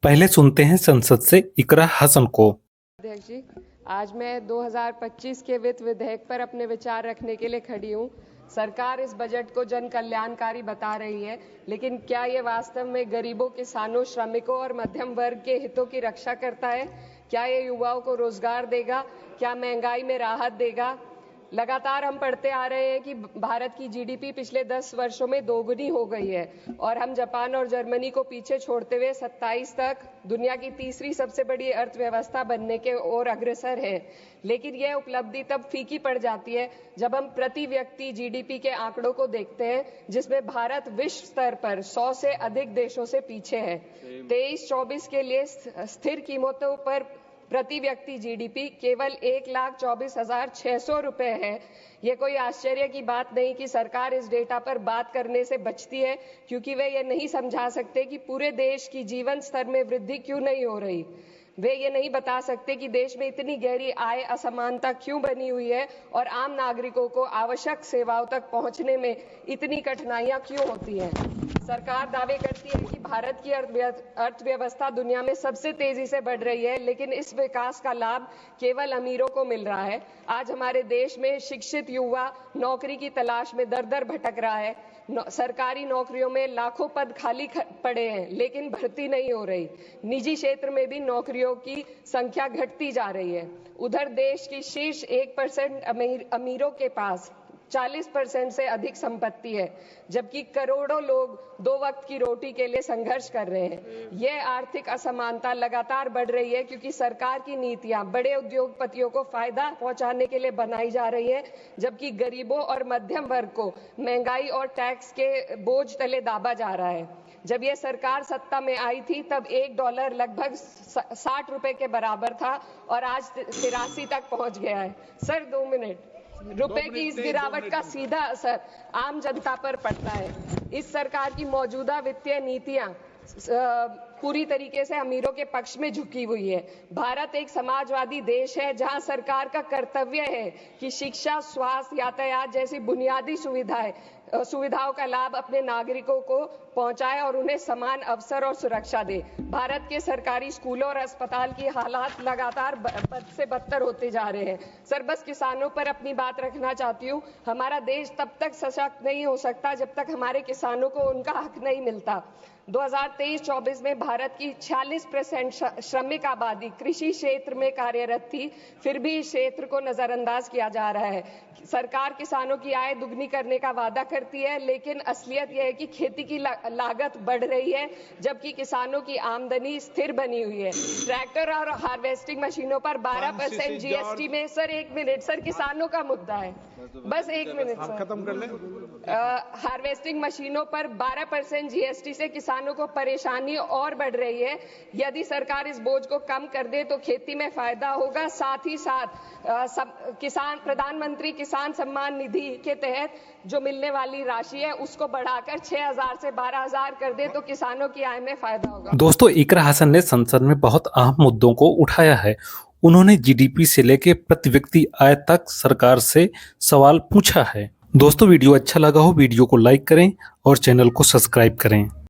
पहले सुनते हैं संसद से इकरा हसन को। अध्यक्ष जी, आज मैं 2025 के वित्त विधेयक पर अपने विचार रखने के लिए खड़ी हूँ। सरकार इस बजट को जन कल्याणकारी बता रही है, लेकिन क्या ये वास्तव में गरीबों, किसानों, श्रमिकों और मध्यम वर्ग के हितों की रक्षा करता है? क्या ये युवाओं को रोजगार देगा? क्या महंगाई में राहत देगा? लगातार हम पढ़ते आ रहे हैं कि भारत की जीडीपी पिछले 10 वर्षों में दोगुनी हो गई है और हम जापान और जर्मनी को पीछे छोड़ते हुए 27 तक दुनिया की तीसरी सबसे बड़ी अर्थव्यवस्था बनने के ओर अग्रसर है। लेकिन यह उपलब्धि तब फीकी पड़ जाती है जब हम प्रति व्यक्ति जीडीपी के आंकड़ों को देखते हैं, जिसमें भारत विश्व स्तर पर 100 से अधिक देशों से पीछे है। 23-24 के लिए स्थिर कीमतों पर प्रति व्यक्ति जीडीपी केवल 1,24,600 रुपए है। ये कोई आश्चर्य की बात नहीं कि सरकार इस डेटा पर बात करने से बचती है, क्योंकि वे ये नहीं समझा सकते कि पूरे देश की जीवन स्तर में वृद्धि क्यों नहीं हो रही। वे ये नहीं बता सकते कि देश में इतनी गहरी आय असमानता क्यों बनी हुई है और आम नागरिकों को आवश्यक सेवाओं तक पहुंचने में इतनी कठिनाइयां क्यों होती हैं। सरकार दावे करती है कि भारत की अर्थव्यवस्था दुनिया में सबसे तेजी से बढ़ रही है, लेकिन इस विकास का लाभ केवल अमीरों को मिल रहा है। आज हमारे देश में शिक्षित युवा नौकरी की तलाश में दर दर भटक रहा है। सरकारी नौकरियों में लाखों पद खाली पड़े हैं, लेकिन भर्ती नहीं हो रही। निजी क्षेत्र में भी नौकरियों की संख्या घटती जा रही है। उधर देश की शीर्ष 1% अमीरों के पास 40% से अधिक संपत्ति है, जबकि करोड़ों लोग 2 वक्त की रोटी के लिए संघर्ष कर रहे हैं। यह आर्थिक असमानता लगातार बढ़ रही है क्योंकि सरकार की नीतियां बड़े उद्योगपतियों को फायदा पहुंचाने के लिए बनाई जा रही है, जबकि गरीबों और मध्यम वर्ग को महंगाई और टैक्स के बोझ तले दाबा जा रहा है। जब यह सरकार सत्ता में आई थी तब $1 लगभग 60 रुपए के बराबर था और आज 83 तक पहुंच गया है। Sir 2 minute. रुपए की इस गिरावट का सीधा असर आम जनता पर पड़ता है। इस सरकार की मौजूदा वित्तीय नीतियां पूरी तरीके से अमीरों के पक्ष में झुकी हुई है। भारत एक समाजवादी देश है जहां सरकार का कर्तव्य है कि शिक्षा, स्वास्थ्य, यातायात जैसी बुनियादी सुविधाओं का लाभ अपने नागरिकों को पहुंचाए और उन्हें समान अवसर और सुरक्षा दे। भारत के सरकारी स्कूलों और अस्पताल की हालात लगातार बद से बदतर होते जा रहे हैं। सर, बस किसानों पर अपनी बात रखना चाहती हूँ। हमारा देश तब तक सशक्त नहीं हो सकता जब तक हमारे किसानों को उनका हक नहीं मिलता। 2023-24 में भारत की 46% श्रमिक आबादी कृषि क्षेत्र में कार्यरत थी, फिर भी इस क्षेत्र को नजरअंदाज किया जा रहा है। सरकार किसानों की आय दुगनी करने का वादा करती है, लेकिन असलियत यह है कि खेती की लागत बढ़ रही है, जबकि किसानों की आमदनी स्थिर बनी हुई है। ट्रैक्टर और हार्वेस्टिंग मशीनों पर 12% जीएसटी में। सर 1 मिनट, सर किसानों का मुद्दा है, बस 1 मिनट सर, खत्म कर लें। हार्वेस्टिंग मशीनों पर 12% जीएसटी से किसानों को परेशानी और बढ़ रही है। यदि सरकार इस बोझ को कम कर दे तो खेती में फायदा होगा। साथ ही साथ प्रधानमंत्री किसान सम्मान निधि के तहत जो मिलने वाली राशि है उसको बढ़ाकर 6,000 से 12,000 कर दे तो किसानों की आय में फायदा होगा। दोस्तों, इकरा हसन ने संसद में बहुत अहम मुद्दों को उठाया है। उन्होंने जीडीपी से लेकर प्रति व्यक्ति आय तक सरकार से सवाल पूछा है। दोस्तों, वीडियो अच्छा लगा हो वीडियो को लाइक करें और चैनल को सब्सक्राइब करें।